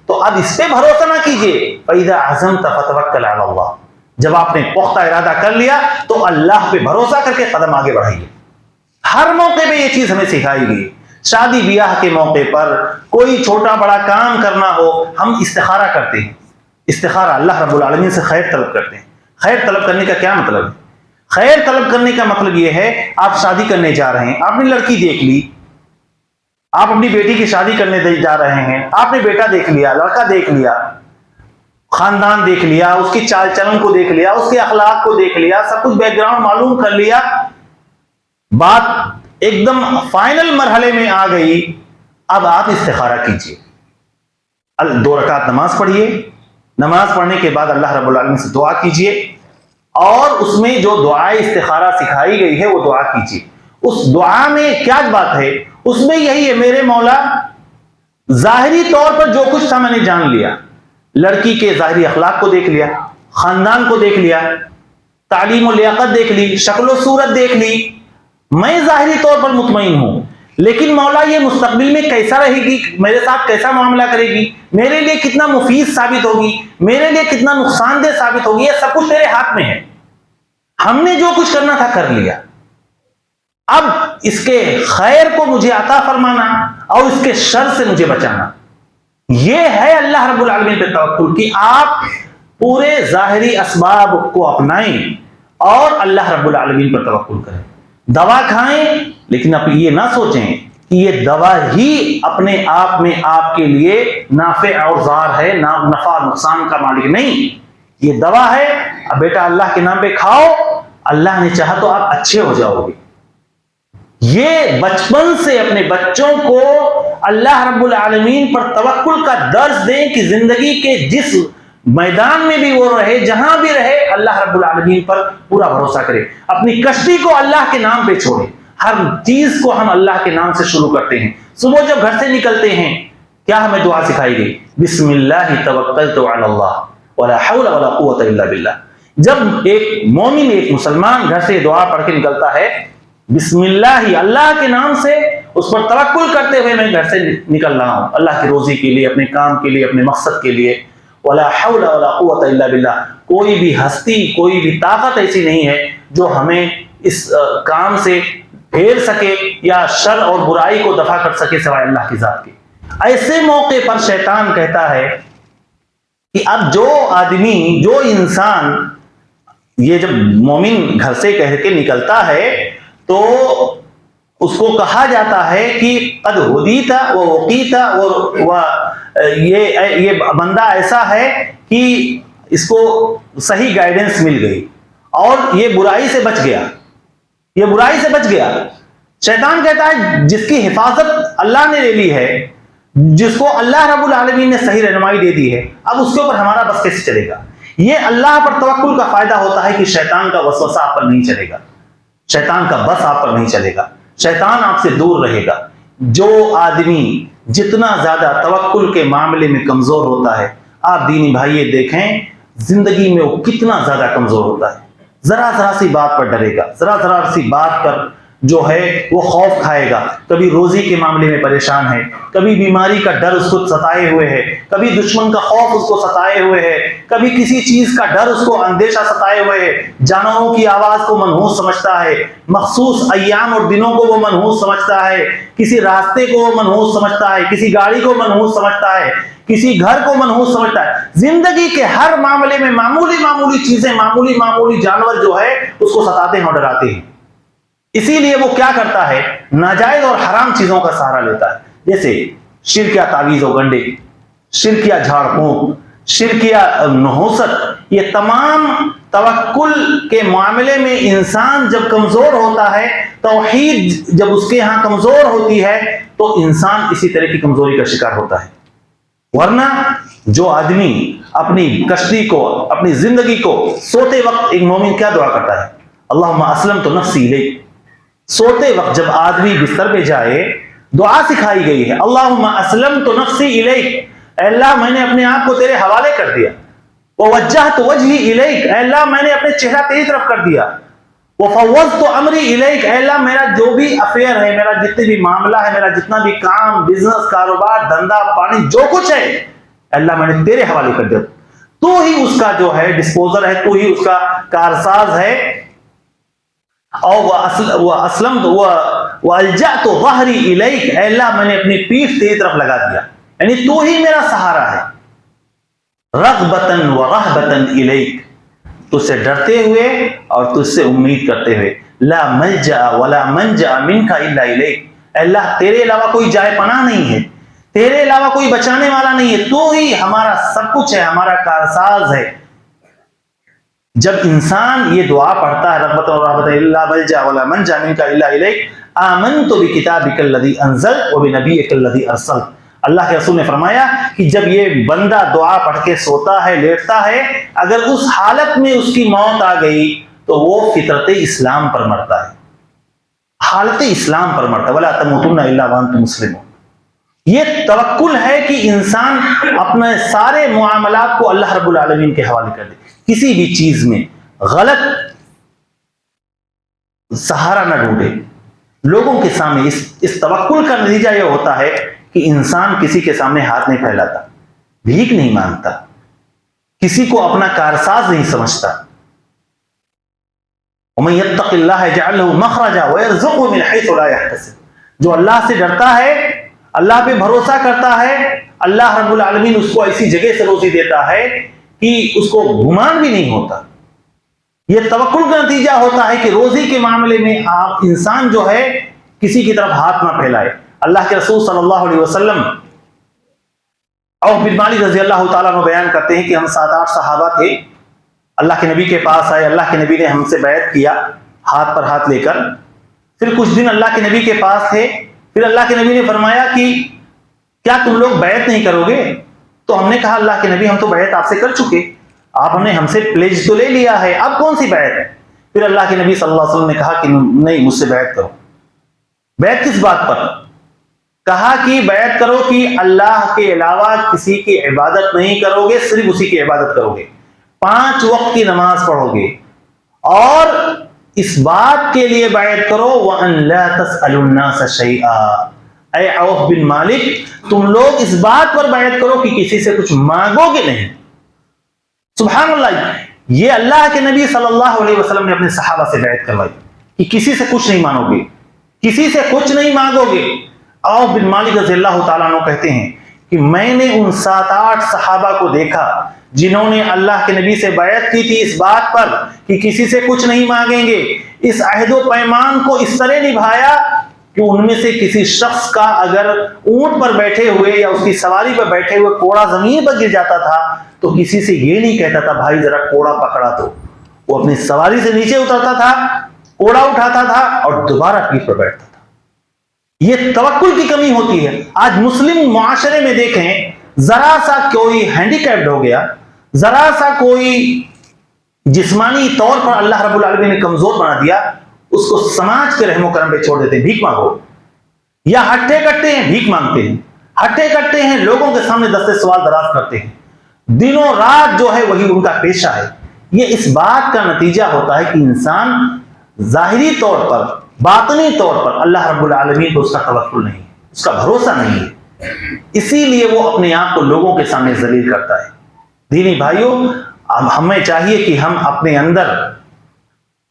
تو اب اس پہ بھروسہ نہ کیجیے. فَإِذَا عَزَمْتَ فَتَوَكَّلْ عَلَى اللَّهِ. جب آپ نے پختہ ارادہ کر لیا تو اللہ پہ بھروسہ کر کے قدم آگے بڑھائیے. ہر موقع پہ یہ چیز ہمیں سکھائی گئی. شادی بیاہ کے موقع پر کوئی چھوٹا بڑا کام کرنا ہو، ہم استخارہ کرتے ہیں. استخارہ اللہ رب العالمین سے خیر طلب کرتے ہیں. خیر طلب کرنے کا کیا مطلب ہے؟ خیر طلب کرنے کا مطلب یہ ہے آپ شادی کرنے جا رہے ہیں، آپ نے لڑکی دیکھ لی، آپ اپنی بیٹی کی شادی کرنے جا رہے ہیں، آپ نے بیٹا دیکھ لیا، لڑکا دیکھ لیا، خاندان دیکھ لیا، اس کی چال چلن کو دیکھ لیا، اس کے اخلاق کو دیکھ لیا، سب کچھ بیک گراؤنڈ معلوم کر لیا، بات ایک دم فائنل مرحلے میں آ گئی. اب آپ استخارہ کیجیے. 2 رکعت نماز پڑھیے، نماز پڑھنے کے بعد اللہ رب العالمین سے دعا کیجیے، اور اس میں جو دعائے استخارہ سکھائی گئی ہے وہ دعا کیجیے. اس دعا میں کیا بات ہے؟ اس میں یہی ہے میرے مولا ظاہری طور پر جو کچھ تھا میں نے جان لیا، لڑکی کے ظاہری اخلاق کو دیکھ لیا، خاندان کو دیکھ لیا، تعلیم و لیاقت دیکھ لی، شکل و صورت دیکھ لی، میں ظاہری طور پر مطمئن ہوں، لیکن مولا یہ مستقبل میں کیسا رہے گی، میرے ساتھ کیسا معاملہ کرے گی، میرے لیے کتنا مفید ثابت ہوگی، میرے لیے کتنا نقصان دہ ثابت ہوگی، یہ سب کچھ تیرے ہاتھ میں ہے۔ ہم نے جو کچھ کرنا تھا کر لیا، اب اس کے خیر کو مجھے عطا فرمانا اور اس کے شر سے مجھے بچانا۔ یہ ہے اللہ رب العالمین پہ توکل، کہ آپ پورے ظاہری اسباب کو اپنائیں اور اللہ رب العالمین پر توکل کریں۔ دوا کھائیں لیکن اب یہ نہ سوچیں کہ یہ دوا ہی اپنے آپ میں آپ کے لیے نافع اور ضار ہے، نفع نقصان کا مالک نہیں، یہ دوا ہے۔ اب بیٹا اللہ کے نام پہ کھاؤ، اللہ نے چاہا تو آپ اچھے ہو جاؤ گے۔ یہ بچپن سے اپنے بچوں کو اللہ رب العالمین پر توکل کا درس دیں کہ زندگی کے جس میدان میں بھی وہ رہے، جہاں بھی رہے، اللہ رب العالمین پر پورا بھروسہ کرے۔ اپنی کشتی کو اللہ کے نام پہ چھوڑے۔ ہر چیز کو ہم اللہ کے نام سے شروع کرتے ہیں۔ صبح جب گھر سے نکلتے ہیں کیا ہمیں دعا سکھائی گئی؟ بسم اللہ توکلت علی اللہ ولا حول ولا قوت الا باللہ۔ جب ایک مومن، ایک مسلمان گھر سے دعا پڑھ کے نکلتا ہے، بسم اللہ، اللہ کے نام سے اس پر توکل کرتے ہوئے میں گھر سے نکل رہا ہوں اللہ کی روزی کے لیے، اپنے کام کے لیے، اپنے مقصد کے لیے، ولا حول ولا قوت الا باللہ۔ کوئی بھی ہستی، کوئی بھی طاقت ایسی نہیں ہے جو ہمیں اس کام سے پھیر سکے یا شر اور برائی کو دفع کر سکے سوائے اللہ کی ذات کے۔ ایسے موقع پر شیطان کہتا ہے کہ اب جو آدمی، جو انسان، یہ جب مومن گھر سے کہہ کے نکلتا ہے تو اس کو کہا جاتا ہے کہ قد ہدیت و وقیت، یہ بندہ ایسا ہے کہ اس کو صحیح گائیڈنس مل گئی اور یہ برائی سے بچ گیا، یہ برائی سے بچ گیا۔ شیطان کہتا ہے جس کی حفاظت اللہ نے لے لی ہے، جس کو اللہ رب العالمین نے صحیح رہنمائی دے دی ہے، اب اس کے اوپر ہمارا بس کیسے چلے گا؟ یہ اللہ پر توکل کا فائدہ ہوتا ہے کہ شیطان کا وسوسہ آپ پر نہیں چلے گا، شیطان کا بس آپ پر نہیں چلے گا، شیطان آپ سے دور رہے گا۔ جو آدمی جتنا زیادہ توکل کے معاملے میں کمزور ہوتا ہے، آپ دینی بھائی دیکھیں زندگی میں وہ کتنا زیادہ کمزور ہوتا ہے۔ ذرا ذرا سی بات پر ڈرے گا، ذرا ذرا سی بات پر جو ہے وہ خوف کھائے گا، کبھی روزی کے معاملے میں پریشان ہے، کبھی بیماری کا ڈر اس کو ستائے ہوئے ہے، کبھی دشمن کا خوف اس کو ستائے ہوئے ہے، کبھی کسی چیز کا ڈر اس کو اندیشہ ستائے ہوئے ہے، جانوروں کی آواز کو منحوس سمجھتا ہے، مخصوص ایام اور دنوں کو وہ منحوس سمجھتا ہے، کسی راستے کو وہ منحوس سمجھتا ہے، کسی گاڑی کو منحوس سمجھتا ہے، کسی گھر کو منحوس سمجھتا ہے۔ زندگی کے ہر معاملے میں معمولی معمولی چیزیں، معمولی معمولی جانور جو ہے اس کو ستاتے ہیں اور ڈراتے ہیں۔ اسی لیے وہ کیا کرتا ہے؟ ناجائز اور حرام چیزوں کا سہارا لیتا ہے، جیسے شرکیہ تعویذ و گنڈے، شرکیہ جھاڑ پھونک، شرکیہ نحوست۔ یہ تمام توکل کے معاملے میں انسان جب کمزور ہوتا ہے، توحید جب اس کے ہاں کمزور ہوتی ہے تو انسان اسی طرح کی کمزوری کا شکار ہوتا ہے۔ ورنہ جو آدمی اپنی کشتی کو، اپنی زندگی کو، سوتے وقت ایک مومن کیا دعا کرتا ہے؟ اللہم اسلمت نفسی الیک۔ سوتے وقت جب آدمی بستر پہ جائے، دعا سکھائی گئی ہے، اللہم اسلمت نفسی الیک، اے اللہ میں نے اپنے آپ کو تیرے حوالے کر دیا۔ ووجہت وجہی الیک، اے اللہ میں نے اپنے چہرہ تیری طرف کر دیا۔ وفوضت امری الیک، اے اللہ میرا جو بھی افیئر ہے، میرا جتنے بھی معاملہ ہے، میرا جتنا بھی کام، بزنس، کاروبار، دھندا پانی، جو کچھ ہے، اے اللہ میں نے تیرے حوالے کر دیا۔ تو ہی اس کا جو ہے ڈسپوزر ہے، تو ہی اس کا کارساز ہے۔ اور وَأَسْلَمْتُ وَأَلْجَأْتُ ظَهْرِي إِلَيْكَ، اے اللہ میں نے اپنی پیٹھ تیری طرف لگا دیا، یعنی تو ہی میرا سہارا ہے۔ رَغْبَةً وَرَهْبَةً إِلَيْكَ، تجھ سے ڈرتے ہوئے اور تجھ سے امید کرتے ہوئے۔ لَا مَلْجَأَ وَلَا مَنْجَأَ مِنْكَ إِلَّا إِلَيْكَ، اے اللہ تیرے علاوہ کوئی جائے پناہ نہیں ہے، تیرے علاوہ کوئی بچانے والا نہیں ہے، تو ہی ہمارا سب کچھ ہے، ہمارا کارساز ہے۔ جب انسان یہ دعا پڑھتا ہے، رغبۃ و رہبۃ الا ملجا ولا منجا منک الا الیک، آمنت بکتابک الذی انزلت وبنبیک الذی ارسلت۔ اللہ کے رسول نے فرمایا کہ جب یہ بندہ دعا پڑھ کے سوتا ہے، لیٹتا ہے، اگر اس حالت میں اس کی موت آ گئی تو وہ فطرت اسلام پر مرتا ہے، حالت اسلام پر مرتا ہے۔ ولا تموتن الا وانتم مسلمون۔ یہ توکل ہے کہ انسان اپنے سارے معاملات کو اللہ رب العالمین کے حوالے کر دے، کسی بھی چیز میں غلط سہارا نہ ڈھونڈے لوگوں کے سامنے۔ اس توکل کا نتیجہ یہ ہوتا ہے کہ انسان کسی کے سامنے ہاتھ نہیں پھیلاتا، بھیک نہیں مانگتا، کسی کو اپنا کارساز نہیں سمجھتا۔ وَمَن يَتَّقِ اللَّهَ يَجْعَل لَّهُ مَخْرَجًا وَيَرْزُقْهُ مِنْ حَيْثُ لَا يَحْتَسِبُ، جو اللہ سے ڈرتا ہے، اللہ پہ بھروسہ کرتا ہے، اللہ رب العالمین اس کو ایسی جگہ سے روزی دیتا ہے کہ اس کو گمان بھی نہیں ہوتا۔ یہ توکل کا نتیجہ ہوتا ہے کہ روزی کے معاملے میں آپ انسان جو ہے کسی کی طرف ہاتھ نہ پھیلائے۔ اللہ کے رسول صلی اللہ علیہ وسلم عوف بن مالک رضی اللہ تعالیٰ عنہ بیان کرتے ہیں کہ ہم 7-8 صحابہ تھے، اللہ کے نبی کے پاس آئے، اللہ کے نبی نے ہم سے بیعت کیا ہاتھ پر ہاتھ لے کر۔ پھر کچھ دن اللہ کے نبی کے پاس تھے، پھر اللہ کے نبی نے فرمایا کہ کیا تم لوگ بیعت نہیں کرو گے؟ تو ہم نے کہا اللہ کے نبی ہم تو بیعت آپ سے کر چکے، آپ نے ہم سے پلیج تو لے لیا ہے، اب کون سی بیعت ہے؟ پھر اللہ کے نبی صلی اللہ علیہ وسلم نے کہا کہ نہیں، مجھ سے بیعت کرو۔ بیعت کس بات پر؟ کہا کہ بیعت کرو کہ اللہ کے علاوہ کسی کی عبادت نہیں کرو گے، صرف اسی کی عبادت کرو گے، 5 وقت کی نماز پڑھو گے، اور اس بات کے لیے بیعت کرو وَأَن لَا تَسْأَلُوا النَّاسَ شَيْئًا، اے عوف بن مالک تم لوگ اس بات پر بیعت کرو کہ کسی سے کچھ مانگو گے نہیں۔ سبحان اللہ، یہ اللہ کے نبی صلی اللہ علیہ وسلم نے اپنے صحابہ سے بیعت کروائی کہ کسی سے کچھ نہیں مانگو گے، کسی سے کچھ نہیں مانگو گے۔ عوف بن مالک رضی اللہ تعالیٰ عنہ کہتے ہیں کہ میں نے ان 7-8 صحابہ کو دیکھا جنہوں نے اللہ کے نبی سے بیعت کی تھی اس بات پر کہ کسی سے کچھ نہیں مانگیں گے، اس عہد و پیمان کو اس طرح نبھایا کہ ان میں سے کسی شخص کا اگر اونٹ پر بیٹھے ہوئے یا اس کی سواری پر بیٹھے ہوئے کوڑا زمین پر گر جاتا تھا تو کسی سے یہ نہیں کہتا تھا بھائی ذرا کوڑا پکڑا دو، وہ اپنی سواری سے نیچے اترتا تھا، کوڑا اٹھاتا تھا اور دوبارہ پیٹھ پر بیٹھتا تھا۔ یہ توکل کی کمی ہوتی ہے۔ آج مسلم معاشرے میں دیکھیں، ذرا سا کوئی ہینڈی کیپڈ ہو گیا، ذرا سا کوئی جسمانی طور پر اللہ رب العالمین نے کمزور بنا دیا، اس کو سماج کے رحم و کرم پہ چھوڑ دیتے ہیں، بھیک مانگو، یا ہٹے کٹے ہیں بھیک مانگتے ہیں، ہٹے کٹے ہیں لوگوں کے سامنے دستے سوال دراز کرتے ہیں، دنوں رات جو ہے وہی ان کا پیشہ ہے۔ یہ اس بات کا نتیجہ ہوتا ہے کہ انسان ظاہری طور پر، باطنی طور پر اللہ رب العالمین کو اس کا توکل نہیں ہے، اس کا بھروسہ نہیں ہے، اسی لیے وہ اپنے آپ کو لوگوں کے سامنے ذلیل کرتا ہے۔ دینی بھائیوں، ہمیں چاہیے کہ ہم اپنے اندر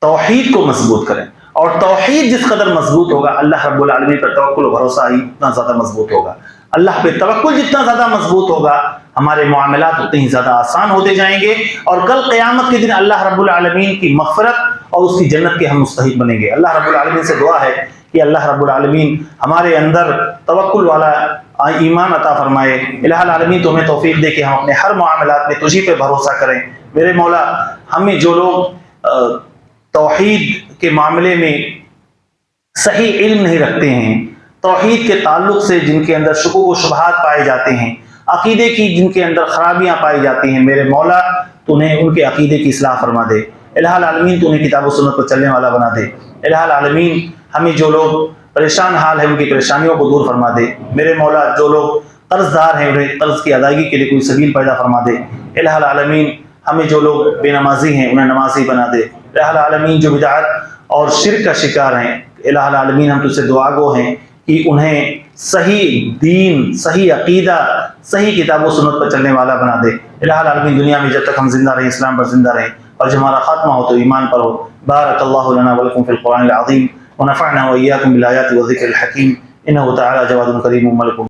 توحید کو مضبوط کریں، اور توحید جس قدر مضبوط ہوگا اللہ رب العالمین پر توکل و بھروسہ ہی اتنا زیادہ مضبوط ہوگا۔ اللہ پہ توکل جتنا زیادہ مضبوط ہوگا ہمارے معاملات اتنے ہی زیادہ آسان ہوتے جائیں گے، اور کل قیامت کے دن اللہ رب العالمین کی مغفرت اور اس کی جنت کے ہم مستحق بنیں گے۔ اللہ رب العالمین سے دعا ہے کہ اللہ رب العالمین ہمارے اندر توکل والا ایمان عطا فرمائے۔ الہ العالمین تو ہمیں توفیق دے کہ ہم اپنے ہر معاملات میں تجھی پہ بھروسہ کریں۔ میرے مولا، ہمیں جو لوگ توحید کے معاملے میں صحیح علم نہیں رکھتے ہیں، توحید کے تعلق سے جن کے اندر شکوک و شبہات پائے جاتے ہیں، عقیدے کی جن کے اندر خرابیاں پائی جاتی ہیں، میرے مولا تو نے ان کے عقیدے کی اصلاح فرما دے۔ الہ العالمین تو نے کتاب و سنت پر چلنے والا بنا دے۔ الہ العالمین ہمیں جو لوگ پریشان حال ہیں ان کی پریشانیوں کو دور فرما دے۔ میرے مولا جو لوگ قرض دار ہیں انہیں قرض کی ادائیگی کے لیے کوئی سبیل پیدا فرما دے۔ الہ العالمین ہمیں جو لوگ بے نمازی ہیں انہیں نمازی بنا دے۔ الہ العالمین جو بدعت اور شرک کا شکار ہیں، الہ العالمین ہم تجھ سے دعا گو ہیں کہ انہیں صحیح دین، صحیح عقیدہ، صحیح کتاب و سنت پر چلنے والا بنا دے۔ الہ العالمین دنیا میں جب تک ہم زندہ رہیں اسلام پر زندہ رہیں، اور جب ہمارا خاتمہ ہو تو ایمان پر ہو۔ بارک اللہ لنا ولکم فی القرآن العظیم ونفعنا وإياكم بالآیات والذکر الحکیم، انہ تعالی جواد کریم ملک